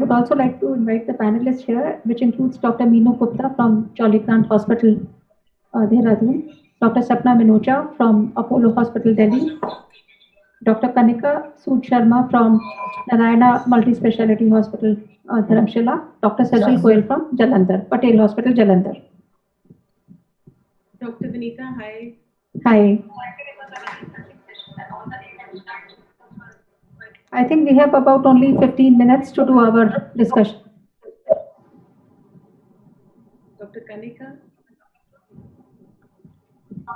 would also like to invite the panelists here, which includes Dr. Meenu Gupta from Jolly Grant Hospital, Dehradun, Dr. Sapna Minocha from Apollo Hospital, Delhi, Dr. Kanika Sood Sharma from Narayana Multi-Speciality Hospital, Dharamshila, Dr. Sajal Goyal from Jalandhar, Patel Hospital, Jalandhar. Dr. Vinita, hi. Hi. I think we have about only 15 minutes to do our discussion. Dr. Kanika?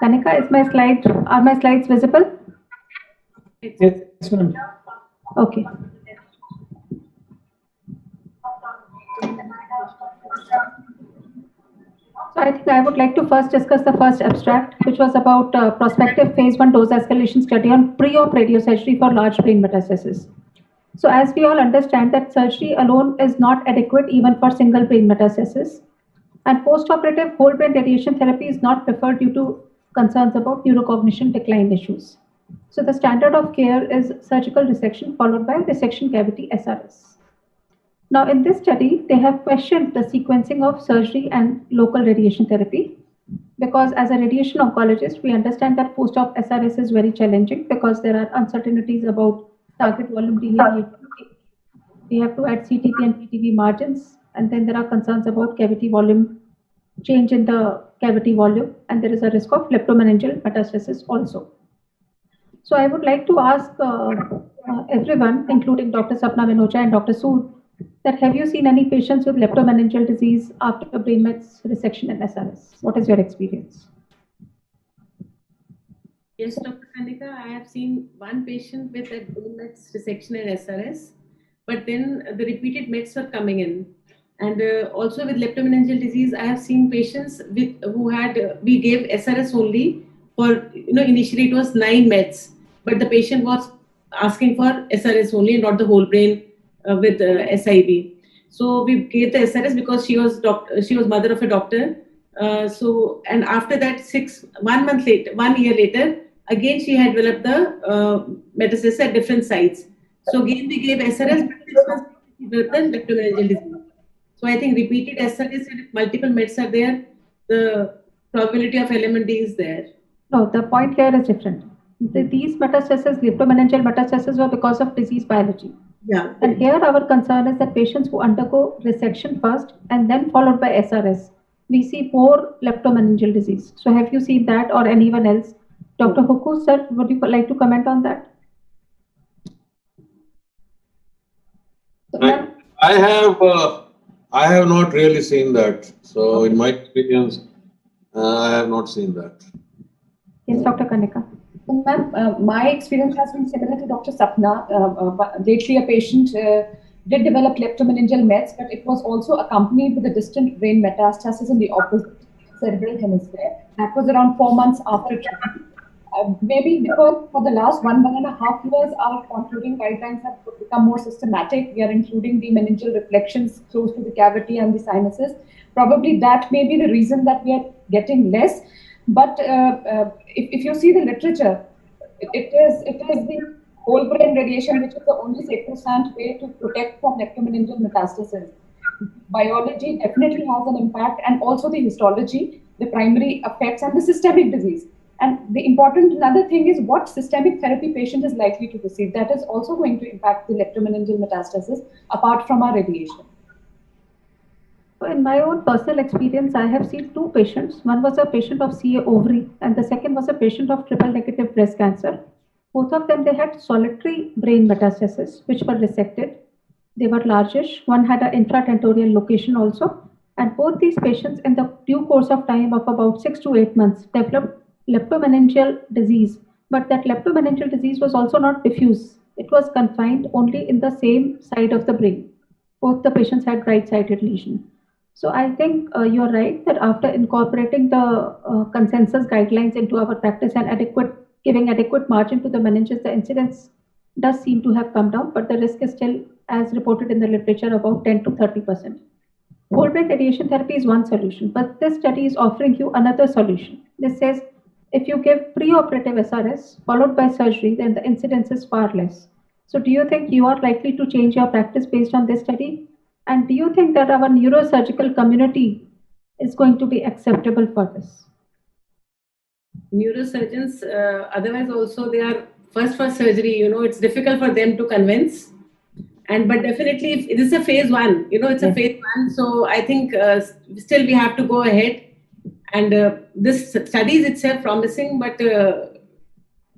Kanika, are my slides visible? Yes, ma'am. Okay. So I think I would like to first discuss the first abstract, which was about prospective phase 1 dose escalation study on pre-op radiosurgery for large brain metastasis. So as we all understand that surgery alone is not adequate even for single brain metastasis, and post-operative whole brain radiation therapy is not preferred due to concerns about neurocognition decline issues. So the standard of care is surgical resection followed by resection cavity SRS. Now, in this study, they have questioned the sequencing of surgery and local radiation therapy because, as a radiation oncologist, we understand that post op SRS is very challenging because there are uncertainties about target volume delineation. We have to add CTV and PTV margins, and then there are concerns about cavity volume, change in the cavity volume, and there is a risk of leptomeningeal metastasis also. So, I would like to ask everyone, including Dr. Sapna Minocha and Dr. Sood, that have you seen any patients with leptomeningeal disease after brain mets resection and SRS? What is your experience? Yes, Dr. Kanika, I have seen one patient with a brain mets resection and SRS, but then the repeated mets are coming in. And also with leptomeningeal disease, I have seen patients with who had we gave SRS only for initially it was 9 mets, but the patient was asking for SRS only, not the whole brain with SIB. So we gave the SRS because she was mother of a doctor. So and after that 1 year later, again she had developed the metastasis at different sites. So again we gave SRS, but 6 months she developed the leptomeningeal disease. So I think repeated SRS and if multiple mets are there, the probability of LMND is there. No, the point here is different. These metastases, leptomeningeal metastases, were because of disease biology. Yeah. And here our concern is that patients who undergo resection first and then followed by SRS, we see more leptomeningeal disease. So have you seen that or anyone else? Dr. Huku, sir, would you like to comment on that? I have not really seen that. So in my experience, I have not seen that. Yes, Dr. Kanika. Ma'am, my experience has been similar to Dr. Sapna. Lately, a patient did develop leptomeningeal mets, but it was also accompanied with a distant brain metastasis in the opposite cerebral hemisphere. That was around 4 months after treatment. Maybe because for the last 1.5 years, our concluding guidelines have become more systematic. We are including the meningeal reflections close to the cavity and the sinuses. Probably that may be the reason that we are getting less. But if you see the literature, it is the whole brain radiation which is the only sacrosanct way to protect from leptomeningeal metastasis. Biology definitely has an impact, and also the histology, the primary effects, and the systemic disease. And the important another thing is what systemic therapy patient is likely to receive. That is also going to impact the leptomeningeal metastasis apart from our radiation. So in my own personal experience, I have seen 2 patients. One was a patient of CA ovary and the second was a patient of triple negative breast cancer. Both of them, they had solitary brain metastases which were resected. They were largish. One had an infratentorial location also. And both these patients in the due course of time of about 6 to 8 months developed leptomeningeal disease. But that leptomeningeal disease was also not diffuse. It was confined only in the same side of the brain. Both the patients had right-sided lesion. So I think you're right that after incorporating the consensus guidelines into our practice and giving adequate margin to the meninges, the incidence does seem to have come down, but the risk is still, as reported in the literature, about 10 to 30%. Whole brain radiation therapy is one solution, but this study is offering you another solution. This says if you give preoperative SRS followed by surgery, then the incidence is far less. So do you think you are likely to change your practice based on this study? And do you think that our neurosurgical community is going to be acceptable for this? Neurosurgeons, otherwise also they are first for surgery, it's difficult for them to convince. But definitely if it is a phase 1, it's a Yes. phase 1. So I think still we have to go ahead. And this study is itself promising, but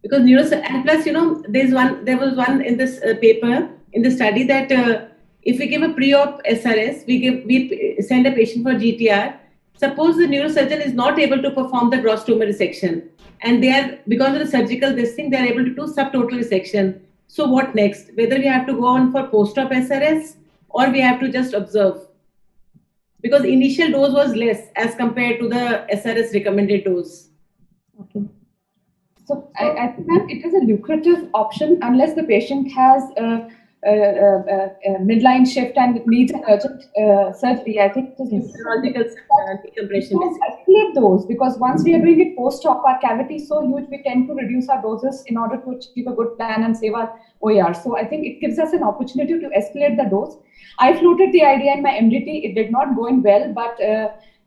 because and plus, there was one in this paper, in the study that if we give a pre-op SRS, we send a patient for GTR. Suppose the neurosurgeon is not able to perform the gross tumor resection, and they are, because of the surgical this thing, they are able to do subtotal resection. So what next? Whether we have to go on for post-op SRS or we have to just observe, because initial dose was less as compared to the SRS recommended dose. Okay. So I think ma'am, it is a lucrative option unless the patient has a midline shift and needs an urgent surgery. I think it is Physiological decompression. to escalate those, because once we are doing it post-op, our cavity is so huge, we tend to reduce our doses in order to achieve a good plan and save our OR. So I think it gives us an opportunity to escalate the dose. I floated the idea in my MDT. It did not go in well, but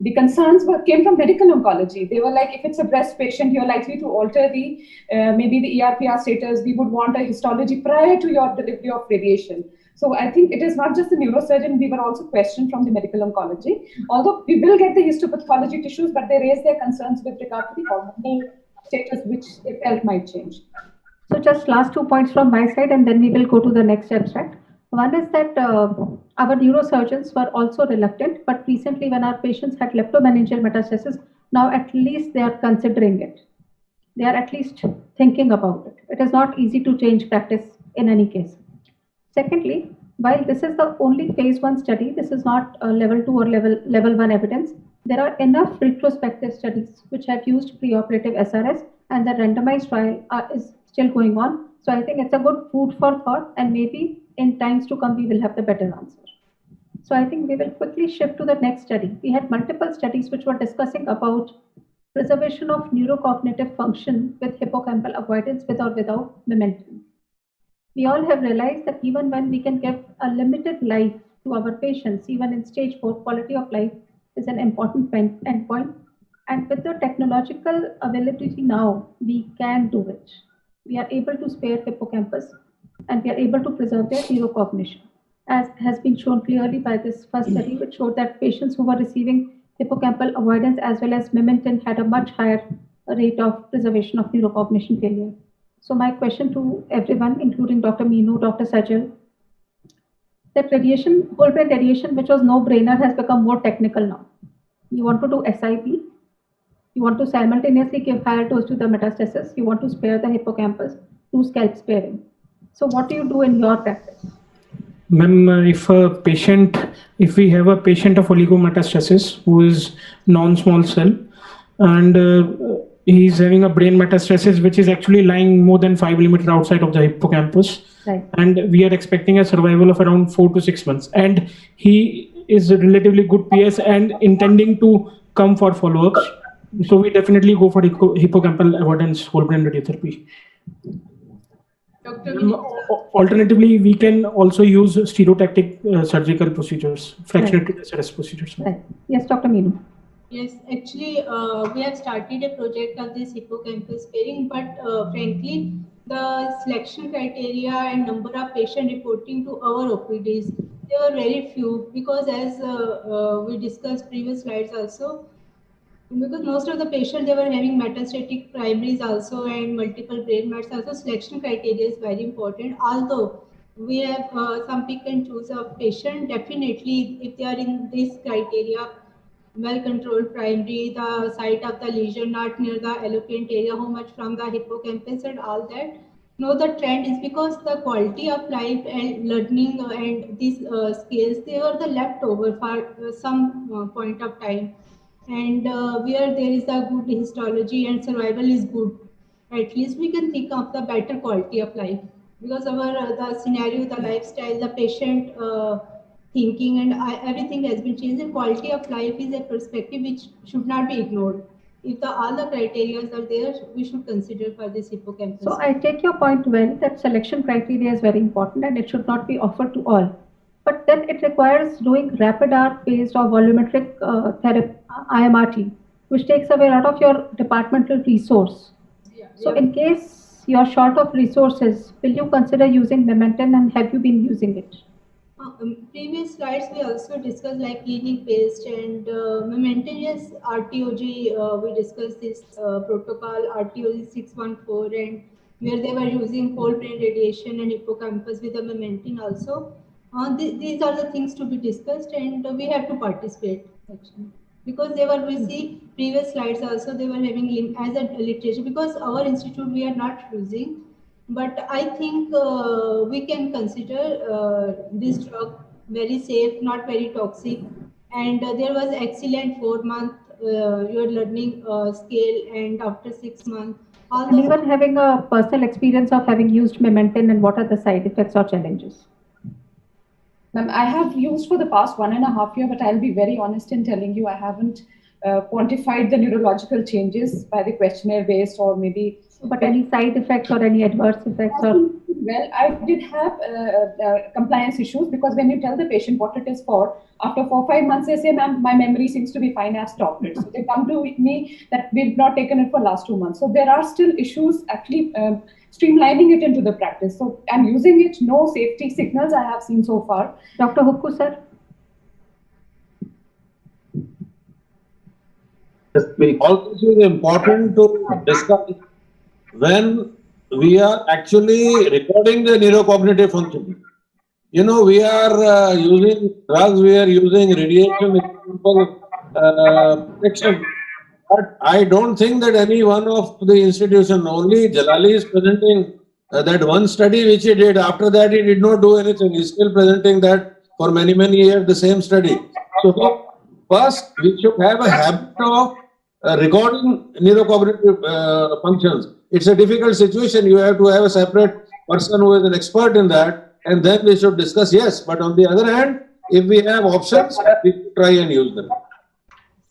the concerns came from medical oncology. They were like, if it's a breast patient, you're likely to alter the maybe the ERPR status. We would want a histology prior to your delivery of radiation. So I think it is not just the neurosurgeon, we were also questioned from the medical oncology. Although we will get the histopathology tissues, but they raise their concerns with regard to the hormonal status, which they felt might change. So just last 2 points from my side, and then we will go to the next abstract. One is that our neurosurgeons were also reluctant, but recently when our patients had leptomeningeal metastasis, now at least they are considering it. They are at least thinking about it. It is not easy to change practice in any case. Secondly, while this is the only phase 1 study, this is not a level 2 or level 1 evidence. There are enough retrospective studies which have used preoperative SRS, and the randomized trial is still going on. So I think it's a good food for thought, and maybe in times to come we will have the better answer. So I think we will quickly shift to the next study. We had multiple studies which were discussing about preservation of neurocognitive function with hippocampal avoidance with or without memantine. We all have realized that even when we can give a limited life to our patients, even in stage 4, quality of life is an important endpoint. And with the technological availability now, we can do it. We are able to spare hippocampus and we are able to preserve their neurocognition, as has been shown clearly by this first study, which showed that patients who were receiving hippocampal avoidance as well as memantine had a much higher rate of preservation of neurocognition failure. So my question to everyone, including Dr. Meenu, Dr. Sajal, that radiation, whole brain radiation, which was no-brainer, has become more technical now. You want to do SIP, you want to simultaneously give higher dose to the metastasis, you want to spare the hippocampus, do scalp sparing. So what do you do in your practice? Ma'am, if we have a patient of oligometastasis who is non-small cell, and he's having a brain metastasis which is actually lying more than 5 millimeters outside of the hippocampus, Right. and we are expecting a survival of around 4 to 6 months, and he is a relatively good PS and intending to come for follow-ups, so we definitely go for hippocampal avoidance whole brain radiotherapy. Alternatively, we can also use stereotactic surgical procedures, fractionated SRS procedures. Right. Yes, Dr. Meenu. Yes, actually, we have started a project on this hippocampus sparing, but frankly, the selection criteria and number of patients reporting to our OPDs, they were very few, because as we discussed previous slides also, because most of the patients, they were having metastatic primaries also and multiple brain mets also. Selection criteria is very important. Although we have some pick and choose of patient, definitely if they are in this criteria, well controlled primary, the site of the lesion not near the eloquent area, how much from the hippocampus and all that. No, the trend is because the quality of life and learning and these skills, they were the leftover for some point of time. And where there is a good histology and survival is good, at least we can think of the better quality of life, because our the scenario, the lifestyle, the patient thinking and everything has been changed, and quality of life is a perspective which should not be ignored. If all the criteria are there, we should consider for this hippocampus. So I take your point well that selection criteria is very important and it should not be offered to all. But then it requires doing rapid art based or volumetric therapy, IMRT, which takes away a lot of your departmental resource. So in case you're short of resources, will you consider using Mementin and have you been using it? Previous slides we also discussed like clinic based and Mementin, yes, RTOG, we discussed this protocol RTOG 614 and where they were using whole brain radiation and hippocampus with the Mementin also. These are the things to be discussed and we have to participate actually. Because they were, we see previous slides also, they were having as a literature, because our institute we are not using, but I think we can consider this drug very safe, not very toxic, and there was excellent 4-month your learning scale, and after 6 months, all And the even having a personal experience of having used Mementin and what are the side effects or challenges? Ma'am, I have used for the past 1.5 years, but I'll be very honest in telling you I haven't quantified the neurological changes by the questionnaire based or maybe. But any side effects or any adverse effects or? Well, I did have compliance issues because when you tell the patient what it is for, after 4-5 months they say, ma'am, my memory seems to be fine, I've stopped it. So they come to me that we've not taken it for last 2 months. So there are still issues actually streamlining it into the practice. So I'm using it, no safety signals I have seen so far. Dr. Hukku, sir? All this is important to discuss when we are actually recording the neurocognitive function. You know, we are using drugs, we are using radiation protection, but I don't think that any one of the institution, only Jalali is presenting that one study which he did. After that, he did not do anything. He's still presenting that for many, many years, the same study. So first, we should have a habit of recording neurocognitive functions. It's a difficult situation. You have to have a separate person who is an expert in that, and then we should discuss. Yes, but on the other hand, if we have options, we should try and use them.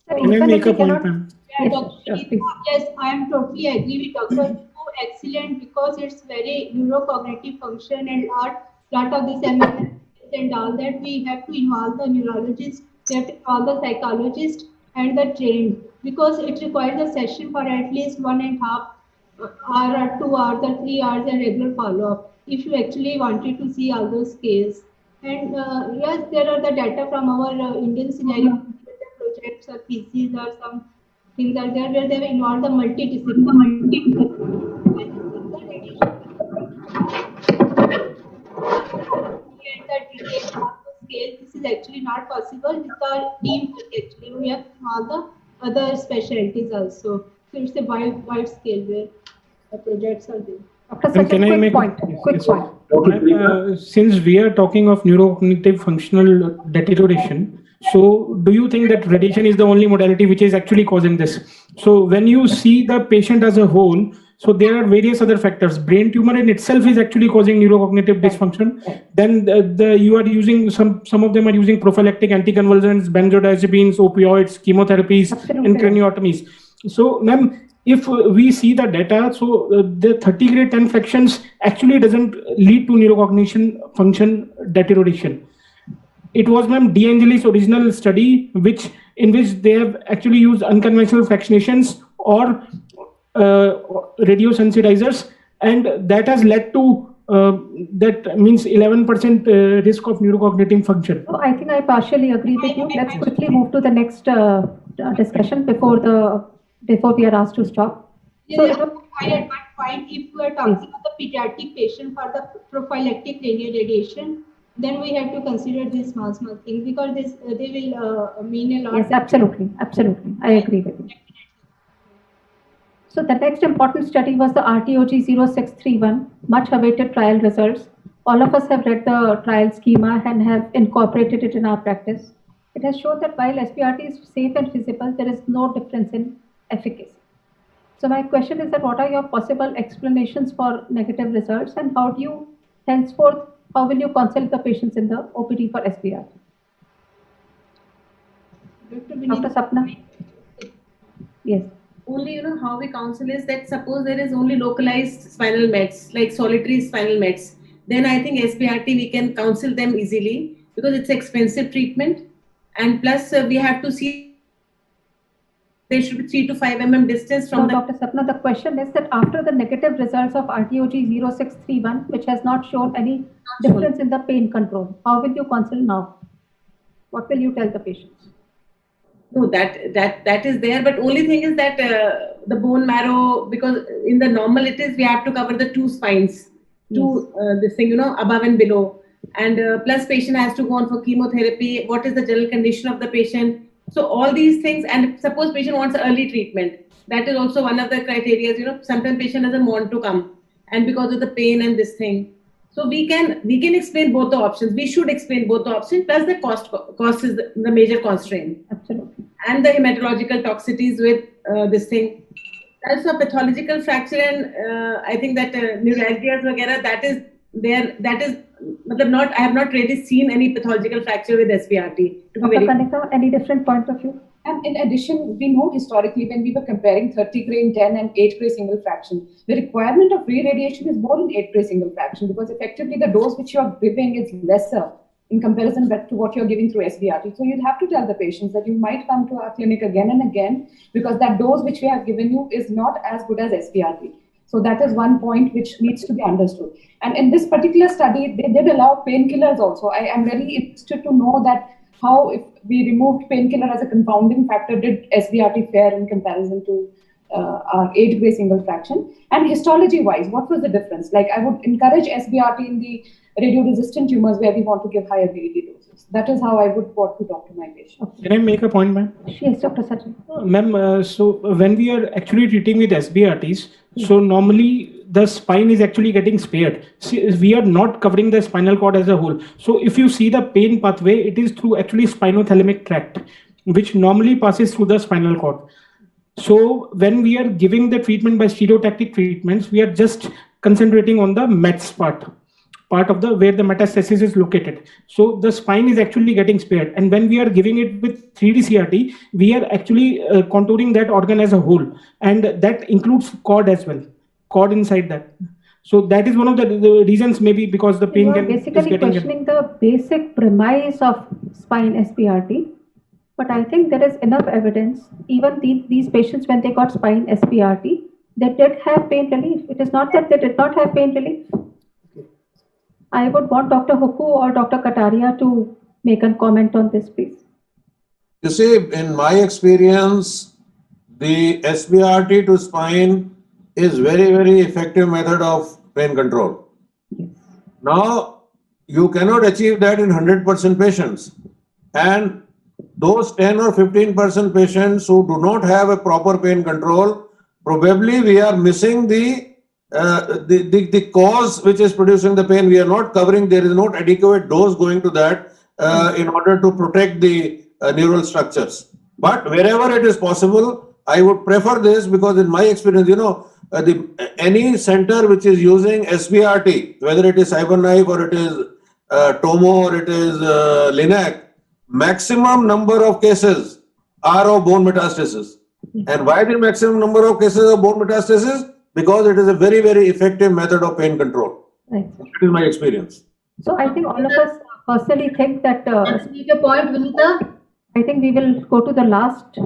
Can I make a point, ma'am? Yeah, Yes, Dr. sure, Neetu, please. yes, I am totally agree with Dr. Neetu. Excellent, because it's very neurocognitive function and lot of this MMS and all that. We have to involve the neurologist, we have to involve the psychologist and the trained, because it requires a session for at least 1.5 hour or 2 hours or 3 hours and regular follow-up if you actually wanted to see all those scales. And yes, there are the data from our Indian scenario projects or PCs or some things are there where they have involved the scale. This is actually not possible with our teamwork. Actually, we have all the other specialties also. So it's a wide scale where the projects are there. Dr. And can Sachin, I quick make point. yes, Quick yes. point. Since we are talking of neurocognitive functional deterioration, so do you think that radiation is the only modality which is actually causing this? So when you see the patient as a whole, so there are various other factors. Brain tumor in itself is actually causing neurocognitive dysfunction. Then you are using some of them are using prophylactic anticonvulsants, benzodiazepines, opioids, chemotherapies, Absolutely. and craniotomies. So, ma'am, if we see the data, so the 30 grade 10 fractions actually doesn't lead to neurocognition function deterioration. It was, ma'am, D'Angelis' original study, in which they have actually used unconventional fractionations or radiosensitizers, and that has led to that means 11% risk of neurocognitive function. So I think I partially agree with you. Let's quickly move to the next discussion before we are asked to stop. So Yes, at one point, if we are talking about the pediatric patient for the prophylactic radiation, then we have to consider these small things, because they will mean a lot. yes, absolutely, I agree with you. So the next important study was the RTOG 0631, much awaited trial results. All of us have read the trial schema and have incorporated it in our practice. It has shown that while SBRT is safe and feasible, there is no difference in efficacy. So my question is that what are your possible explanations for negative results, and how will you consult the patients in the OPD for SBRT? Dr. Sapna? Yes. Only, how we counsel is that suppose there is only localized spinal mets, like solitary spinal mets, then I think SBRT we can counsel them easily. because it's expensive treatment, and plus we have to see there should be 3 to 5 mm distance So, from the. Dr. Sapna, the question is that after the negative results of RTOG 0631, which has not shown any difference in the pain control, how will you counsel now? What will you tell the patients? No, that is there, but only thing is that the bone marrow, because in the normal it is we have to cover the 2 spines, this thing, above and below, and plus patient has to go on for chemotherapy. What is the general condition of the patient? So all these things, and suppose patient wants early treatment, that is also one of the criteria. Sometimes patient doesn't want to come, and because of the pain and this thing. So we can explain both the options. We should explain both the options. Plus the cost is the major constraint. Absolutely. And the hematological toxicities with this thing. Also pathological fracture, and I think that neuralgias, वगैरह, that is there. That is, not. I have not really seen any pathological fracture with SBRT. Dr. Kanika, any different point of view? And in addition, we know historically when we were comparing 30 gray 10 and 8 gray single fraction, the requirement of re-radiation is more in 8 gray single fraction because effectively the dose which you are giving is lesser in comparison to what you're giving through SBRT. So you'll have to tell the patients that you might come to our clinic again and again because that dose which we have given you is not as good as SBRT. So that is one point which needs to be understood. And in this particular study, they did allow painkillers also. I am very interested to know that how, if we removed painkiller as a confounding factor, did SBRT fare in comparison to our 8 gray single fraction? And histology wise, what was the difference? Like I would encourage SBRT in the radio-resistant tumors where we want to give higher BED doses. That is how I would want to talk to my patient. Can I make a point, ma'am? Yes, Dr. Sachin. Ma'am, so when we are actually treating with SBRTs, so normally the spine is actually getting spared. See, we are not covering the spinal cord as a whole. So if you see the pain pathway, it is through actually spinothalamic tract, which normally passes through the spinal cord. So when we are giving the treatment by stereotactic treatments, we are just concentrating on the METs part of the where the metastasis is located. So the spine is actually getting spared. And when we are giving it with 3D CRT, we are actually contouring that organ as a whole. And that includes cord as well, cord inside that. So that is one of the reasons, maybe because the pain You are can basically questioning the basic premise of spine SBRT. But I think there is enough evidence, even these patients, when they got spine SBRT, they did have pain relief. It is not that they did not have pain relief. I would want Dr. Huku or Dr. Kataria to make a comment on this, please. You see, in my experience, the SBRT to spine is very, very effective method of pain control. Yes. Now, you cannot achieve that in 100% patients. And those 10 or 15% patients who do not have a proper pain control, probably we are missing the cause which is producing the pain. We are not covering, there is not adequate dose going to that in order to protect the neural structures. But wherever it is possible, I would prefer this because in my experience, any center which is using SBRT, whether it is CyberKnife or it is Tomo or it is Linac, maximum number of cases are of bone metastasis. And why the maximum number of cases of bone metastasis? Because it is a very, very effective method of pain control. Right. That is my experience. So I think all of us personally think that Make a point, Vinita. I think we will go to the last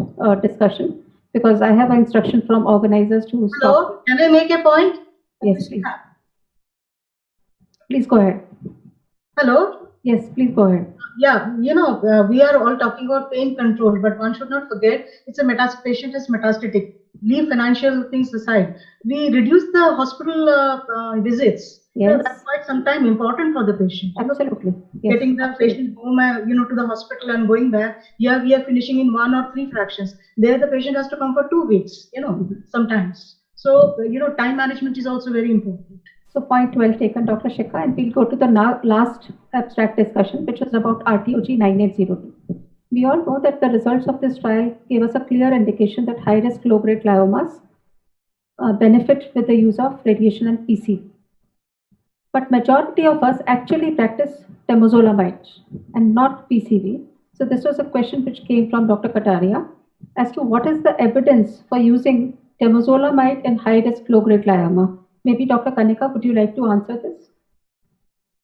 discussion because I have an instruction from organizers to stop. Hello, can I make a point? Yes, please. Please go ahead. Hello. Yes, please go ahead. Yeah, we are all talking about pain control, but one should not forget it's a patient is metastatic. Leave financial things aside. We reduce the hospital visits. Yes. That's quite sometime important for the patient. Absolutely. Yes. Getting the patient home, to the hospital and going back. Here we are finishing in 1 or 3 fractions. There the patient has to come for 2 weeks. Sometimes. So time management is also very important. So point well taken, Dr. Shikha, and we'll go to the last abstract discussion, which is about RTOG 9802. We all know that the results of this trial gave us a clear indication that high-risk low-grade gliomas benefit with the use of radiation and PC. But majority of us actually practice temozolomide and not PCV. So this was a question which came from Dr. Kataria as to what is the evidence for using temozolomide in high-risk low-grade glioma. Maybe Dr. Kanika, would you like to answer this?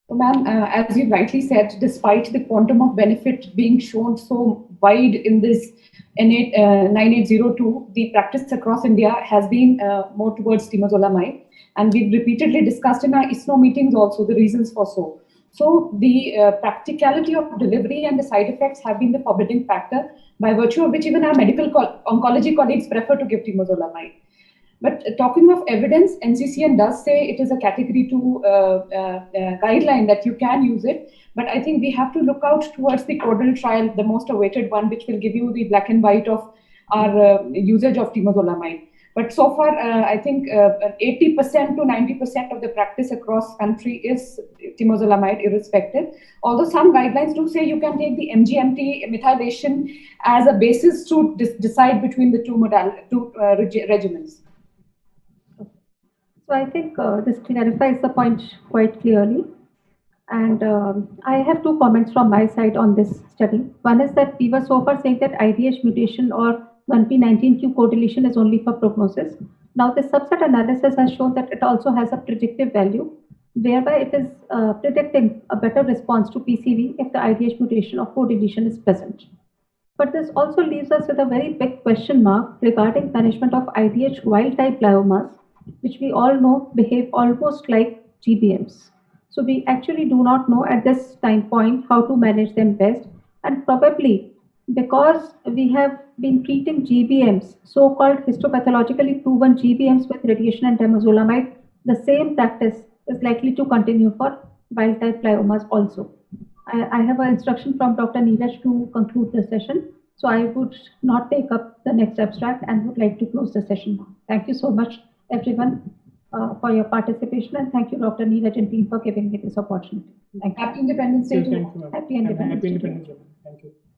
So, ma'am, as you rightly said, despite the quantum of benefit being shown so wide in this 9802, the practice across India has been more towards temozolomide. And we've repeatedly discussed in our ISNO meetings also the reasons for so. So the practicality of delivery and the side effects have been the forbidding factor, by virtue of which even our medical oncology colleagues prefer to give temozolomide. But talking of evidence, NCCN does say it is a category 2 guideline that you can use it. But I think we have to look out towards the Cordal trial, the most awaited one, which will give you the black and white of our usage of temozolomide. But so far, I think 80% to 90% of the practice across country is temozolomide irrespective. Although some guidelines do say you can take the MGMT methylation as a basis to decide between the two regimens. So I think this clarifies the point quite clearly. And I have two comments from my side on this study. One is that we were so far saying that IDH mutation or 1p19q co-deletion is only for prognosis. Now the subset analysis has shown that it also has a predictive value, whereby it is predicting a better response to PCV if the IDH mutation or co-deletion is present. But this also leaves us with a very big question mark regarding management of IDH wild-type gliomas, which we all know behave almost like GBMs. So we actually do not know at this time point how to manage them best, and probably because we have been treating GBMs, so-called histopathologically proven GBMs with radiation and temozolomide, the same practice is likely to continue for wild-type gliomas also. I have an instruction from Dr. Neeraj to conclude the session. So I would not take up the next abstract and would like to close the session now. Thank you so much, everyone, for your participation. And thank you, Dr. Neeraj and team, for giving me this opportunity. Thank you. Happy Independence Day. Thank you, ma'am. Happy Independence Day. Happy Independence Day. Thank you.